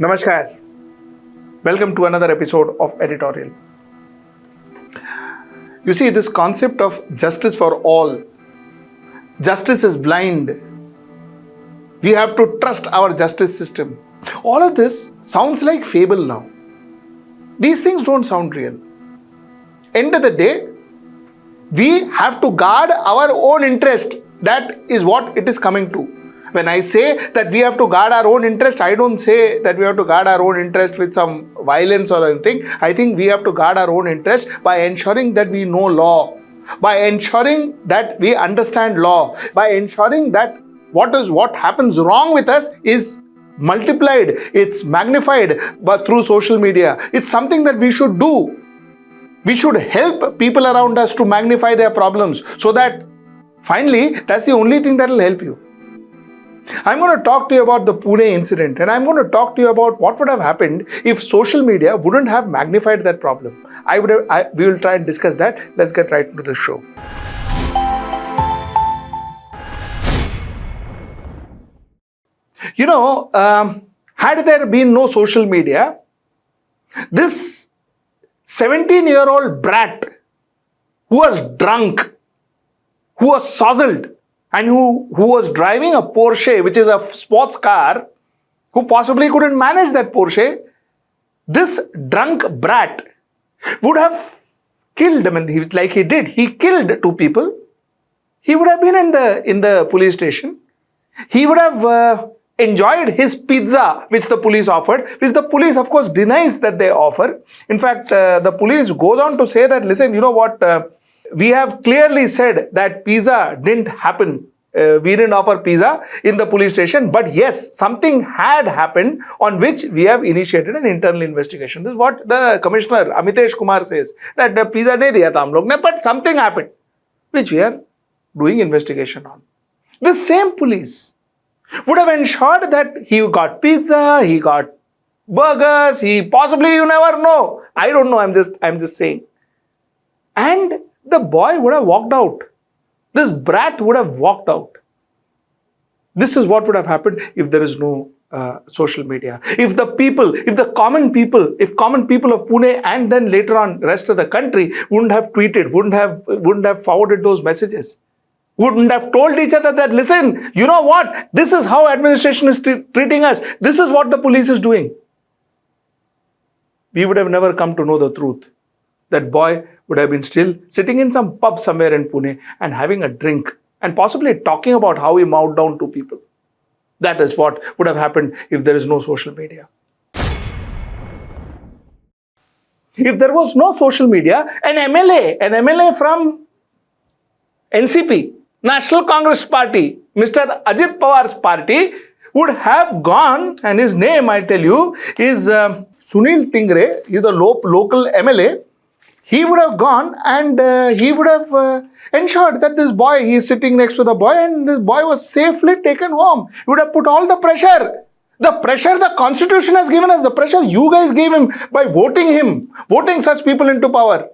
Namaskar. Welcome to another episode of Editorial. You see, this concept of justice for all, justice is blind. We have to trust our justice system. All of this sounds like fable now. These things don't sound real. End of the day, we have to guard our own interest. That is what it is coming to. When I say that we have to guard our own interest, I don't say that we have to guard our own interest with some violence or anything. I think we have to guard our own interest by ensuring that we know law, by ensuring that we understand law, by ensuring that what happens wrong with us is multiplied, it's magnified but through social media. It's something that we should do. We should help people around us to magnify their problems so that finally that's the only thing that will help you. I'm going to talk to you about the Pune incident, and I'm going to talk to you about what would have happened if social media wouldn't have magnified that problem. We will try and discuss that. Let's get right into the show. Had there been no social media, this 17-year-old brat who was drunk, who was sozzled, and who was driving a Porsche, which is a sports car, who possibly couldn't manage that Porsche, this drunk brat would have killed him. He killed two people. He would have been in the police station. He would have enjoyed his pizza, which the police offered, which the police, of course, denies that they offer. In fact, the police goes on to say that, listen, you know what, we have clearly said that pizza didn't happen. We didn't offer pizza in the police station, but yes, something had happened on which we have initiated an internal investigation. This is what the Commissioner Amitesh Kumar says, that the pizza nahi diya tha hum log ne, but something happened, which we are doing investigation on. The same police would have ensured that he got pizza, he got burgers, you never know. I don't know, I'm just saying. And the boy would have walked out. This brat would have walked out. This is what would have happened if there is no social media. If common people of Pune and then later on rest of the country wouldn't have tweeted, wouldn't have forwarded those messages, wouldn't have told each other that, listen, you know what, this is how administration is treating us. This is what the police is doing. We would have never come to know the truth. That boy would have been still sitting in some pub somewhere in Pune and having a drink and possibly talking about how he mouthed down two people. That is what would have happened if there is no social media. If there was no social media, an MLA from NCP, National Congress Party, Mr. Ajit Pawar's party, would have gone, and his name, I tell you, is Sunil Tingre. He is the local MLA. He would have gone and he would have ensured that this boy, he is sitting next to the boy, and this boy was safely taken home. He would have put all the pressure the Constitution has given us, the pressure you guys gave him by voting such people into power.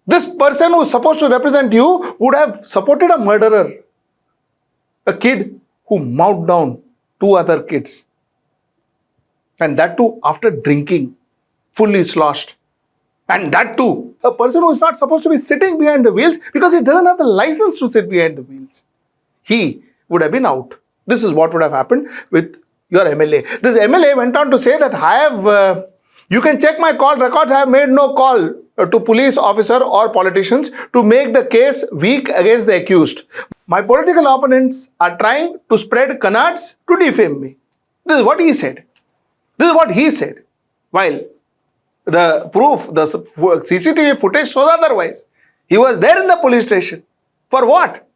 This person who is supposed to represent you would have supported a murderer, a kid who mouthed down two other kids. And that too after drinking, fully sloshed. And that too, a person who is not supposed to be sitting behind the wheels because he doesn't have the license to sit behind the wheels. He would have been out. This is what would have happened with your MLA. This MLA went on to say that you can check my call records, I have made no call to police officer or politicians to make the case weak against the accused. My political opponents are trying to spread canards to defame me. This is what he said. While the proof, the CCTV footage shows otherwise. He was there in the police station. For what?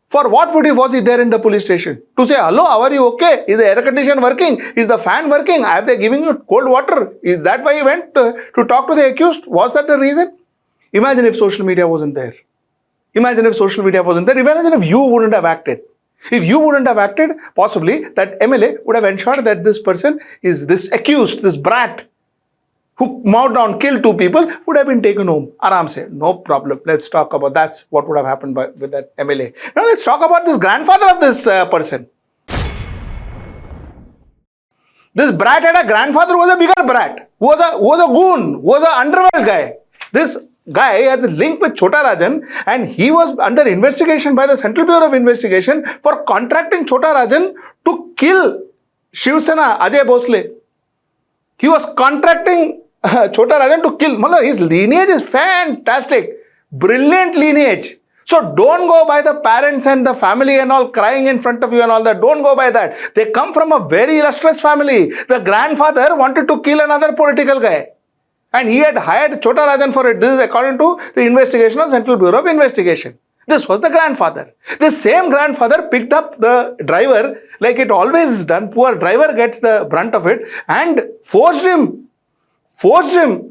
For what was he there in the police station? To say, hello, how are you? Okay. Is the air conditioner working? Is the fan working? Have they giving you cold water? Is that why he went to talk to the accused? Was that the reason? Imagine if social media wasn't there. Imagine if you wouldn't have acted. If you wouldn't have acted, possibly that MLA would have ensured that this person is this accused, this brat, who mouthed down, killed two people, would have been taken home. Aram se, no problem. Let's talk about that's what would have happened with that MLA. Now let's talk about this grandfather of this person. This brat had a grandfather who was a bigger brat, who was a goon, who was an underworld guy. This guy has a link with Chota Rajan, and he was under investigation by the Central Bureau of Investigation for contracting Chota Rajan to kill Shiv Sena Ajay Bhosle. He was contracting Chota Rajan to kill. His lineage is fantastic. Brilliant lineage. So don't go by the parents and the family and all crying in front of you and all that. Don't go by that. They come from a very illustrious family. The grandfather wanted to kill another political guy, and he had hired Chota Rajan for it. This is according to the investigation of Central Bureau of Investigation. This was the grandfather. The same grandfather picked up the driver, like it always is done. Poor driver gets the brunt of it, and forced him,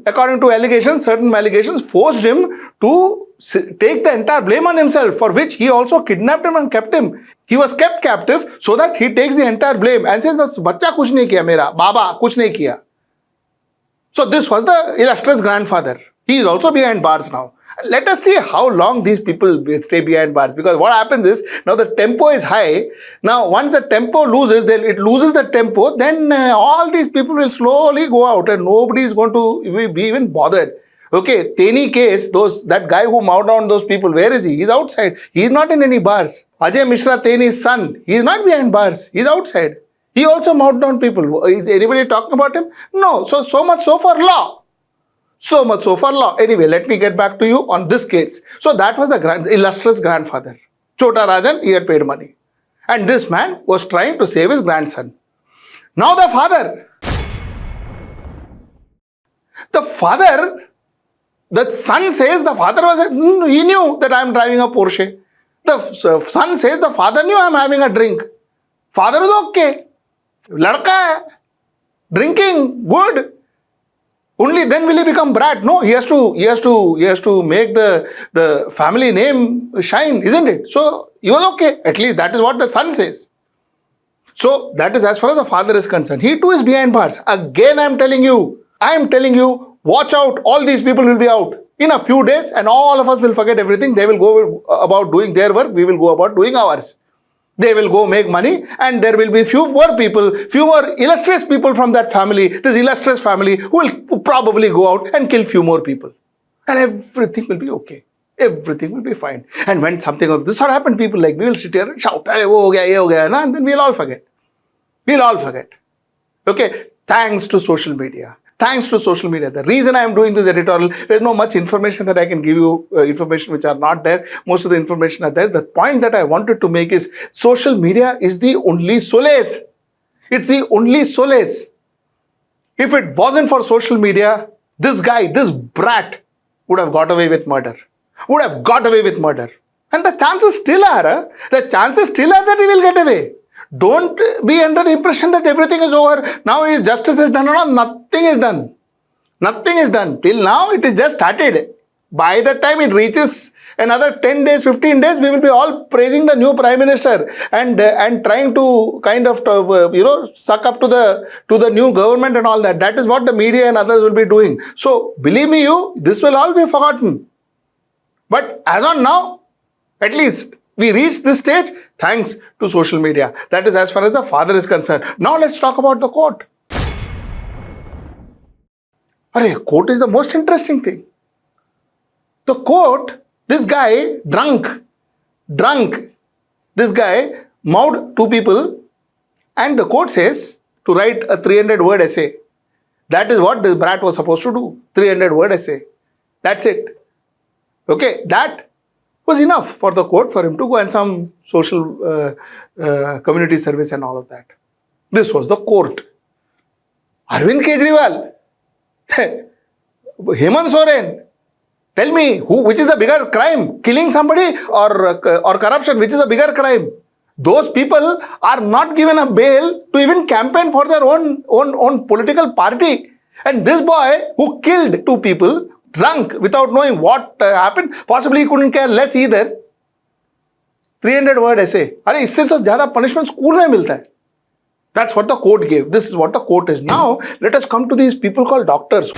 according to allegations, certain allegations, forced him to take the entire blame on himself, for which he also kidnapped him and kept him. He was kept captive so that he takes the entire blame and says, "Bachcha kuch nahi kiya mera, Baba kuch nahi kiya." So this was the illustrious grandfather. He is also behind bars now. Let us see how long these people stay behind bars, because what happens is, now the tempo is high. Now once the tempo loses, then it loses the tempo, then all these people will slowly go out and nobody is going to be even bothered. Okay, Teni case, that guy who mouthed down those people, where is he? He's outside. He's not in any bars. Ajay Mishra, Teni's son, he's not behind bars. He's outside. He also mouthed down people. Is anybody talking about him? No. So much so for law. So much so for law. Anyway, let me get back to you on this case. So that was the illustrious grandfather. Chota Rajan, he had paid money. And this man was trying to save his grandson. Now the father. The son says the father he knew that I am driving a Porsche. The son says the father knew I am having a drink. Father is okay. Ladka hai. Drinking, good. Only then will he become brat. No, he has to make the family name shine, isn't it? So he was okay. At least that is what the son says. So that is as far as the father is concerned. He too is behind bars. Again, I am telling you, watch out. All these people will be out in a few days, and all of us will forget everything. They will go about doing their work. We will go about doing ours. They will go make money, and there will be few more illustrious people from that family, this illustrious family, who will probably go out and kill few more people. And everything will be okay. Everything will be fine. And when something of this sort happens, people like me will sit here and shout, "Arey, wo ho gaya, ye ho gaya," and then we'll all forget. Okay, thanks to social media. The reason I am doing this editorial, there is no much information that I can give you, information which are not there. Most of the information are there. The point that I wanted to make is, social media is the only solace. It's the only solace. If it wasn't for social media, this guy, this brat, would have got away with murder. And the chances still are that he will get away. Don't be under the impression that everything is over. Now his justice is done. No, nothing is done. Till now, it is just started. By the time it reaches another 10 days, 15 days, we will be all praising the new Prime Minister and trying to kind of, suck up to the new government and all that. That is what the media and others will be doing. So, believe me, this will all be forgotten. But as on now, at least, we reached this stage thanks to social media. That is as far as the father is concerned. Now let's talk about the court. Court is the most interesting thing. The court, this guy, drunk. This guy mouthed two people, and the court says to write a 300-word essay. That is what this brat was supposed to do. 300-word essay. That's it. Okay, that was enough for the court for him to go and some social community service and all of that. This was the court. Arvind Kejriwal, Hemant Soren, tell me, which is a bigger crime? Killing somebody or corruption? Which is a bigger crime? Those people are not given a bail to even campaign for their own political party. And this boy who killed two people, drunk, without knowing what happened, possibly he couldn't care less either. 300-word essay. इससे so ज़्यादा punishment school में मिलता है. That's what the court gave. This is what the court is. Now, let us come to these people called doctors,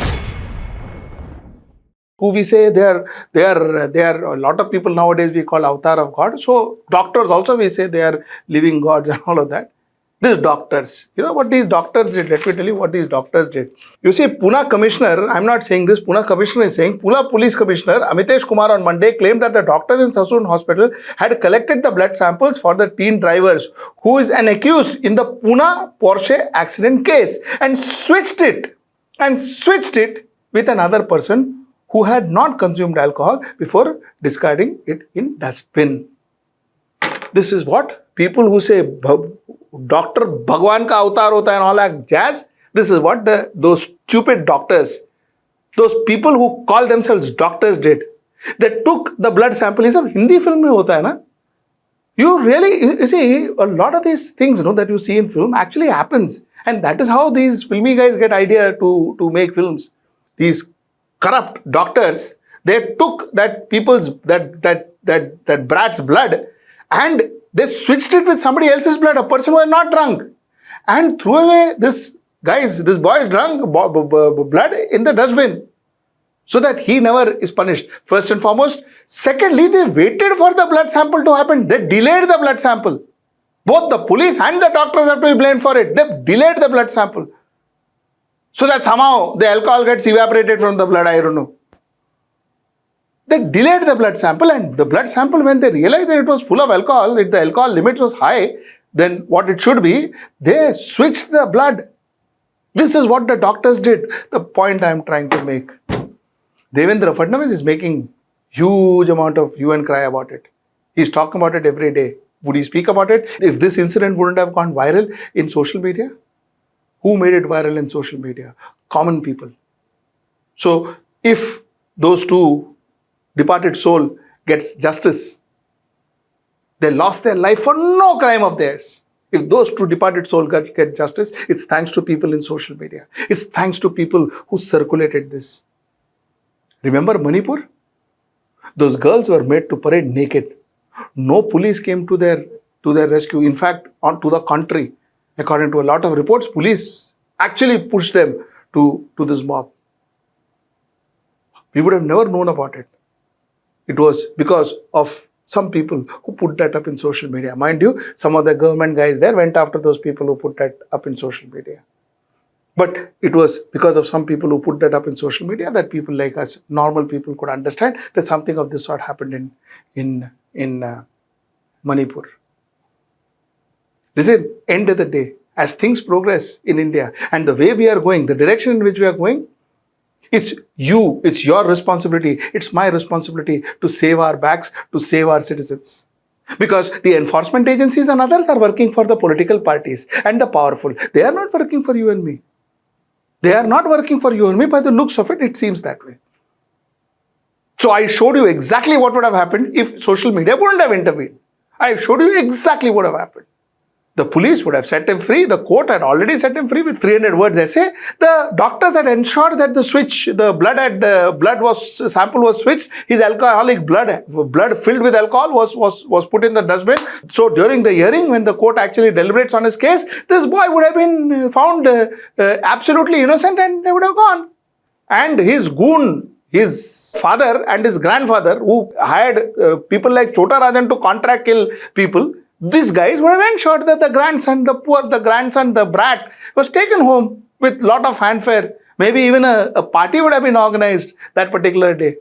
who we say they are a lot of people nowadays we call avatar of God. So doctors also we say they are living gods and all of that. These doctors, you know what these doctors did? Let me tell you what these doctors did. You see, Pune Commissioner, I'm not saying this, Pune Commissioner is saying, Pune Police Commissioner Amitesh Kumar on Monday claimed that the doctors in Sassoon Hospital had collected the blood samples for the teen drivers who is an accused in the Pune Porsche accident case and switched it with another person who had not consumed alcohol before discarding it in dustbin. This is what people who say Doctor Bhagwan ka avatar hota hai and all that jazz, this is what those stupid doctors, those people who call themselves doctors did. They took the blood sample. Is a Hindi film mein hota hai na? You see, a lot of these things that you see in film actually happens. And that is how these filmy guys get idea to make films. These corrupt doctors, they took that brat's blood and they switched it with somebody else's blood, a person who was not drunk, and threw away this boy's drunk blood in the dustbin so that he never is punished. First and foremost. Secondly, they waited for the blood sample to happen. They delayed the blood sample. Both the police and the doctors have to be blamed for it. They delayed the blood sample so that somehow the alcohol gets evaporated from the blood. I don't know. They delayed the blood sample, and the blood sample, when they realized that it was full of alcohol, the alcohol limit was high than what it should be, they switched the blood. This is what the doctors did. The point I am trying to make. Devendra Fadnavis is making huge amount of hue and cry about it. He's talking about it every day. Would he speak about it if this incident wouldn't have gone viral in social media? Who made it viral in social media? Common people. So if those two departed soul gets justice, they lost their life for no crime of theirs. If those two departed souls get justice, it's thanks to people in social media. It's thanks to people who circulated this. Remember Manipur? Those girls were made to parade naked. No police came to their rescue. In fact, to the contrary, according to a lot of reports, police actually pushed them to this mob. We would have never known about it. It was because of some people who put that up in social media. Mind you, some of the government guys there went after those people who put that up in social media. But it was because of some people who put that up in social media that people like us, normal people, could understand that something of this sort happened in Manipur. Listen, end of the day, as things progress in India and the way we are going, the direction in which we are going, it's your responsibility, it's my responsibility to save our backs, to save our citizens. Because the enforcement agencies and others are working for the political parties and the powerful. They are not working for you and me. They are not working for you and me. By the looks of it, it seems that way. So I showed you exactly what would have happened if social media wouldn't have intervened. I showed you exactly what would have happened. The police would have set him free. The court had already set him free with 300 words essay. The doctors had ensured that the sample was switched. His alcoholic blood filled with alcohol was put in the dustbin. So during the hearing, when the court actually deliberates on his case, this boy would have been found absolutely innocent and they would have gone. And his goon, his father and his grandfather, who hired people like Chota Rajan to contract kill people, these guys would have ensured that the grandson, the brat, was taken home with lot of fanfare. Maybe even a party would have been organized that particular day.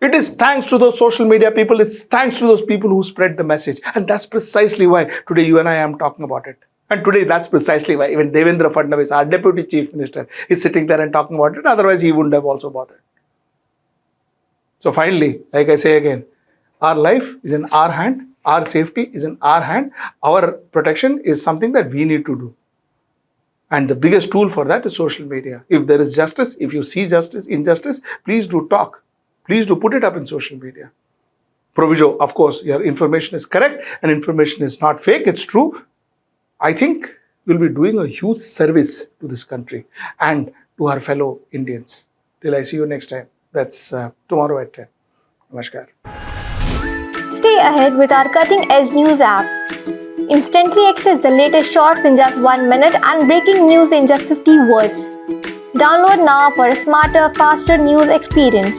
It is thanks to those social media people. It's thanks to those people who spread the message. And that's precisely why today you and I am talking about it. And today that's precisely why even Devendra Fadnavis, our Deputy Chief Minister, is sitting there and talking about it. Otherwise, he wouldn't have also bothered. So finally, like I say again, our life is in our hand. Our safety is in our hand. Our protection is something that we need to do. And the biggest tool for that is social media. If there is justice, if you see justice, injustice, please do talk. Please do put it up in social media. Proviso, of course, your information is correct and information is not fake, it's true. I think you'll be doing a huge service to this country and to our fellow Indians. Till I see you next time. That's tomorrow at 10. Namaskar. Stay ahead with our cutting-edge news app. Instantly access the latest shorts in just 1 minute and breaking news in just 50 words. Download now for a smarter, faster news experience.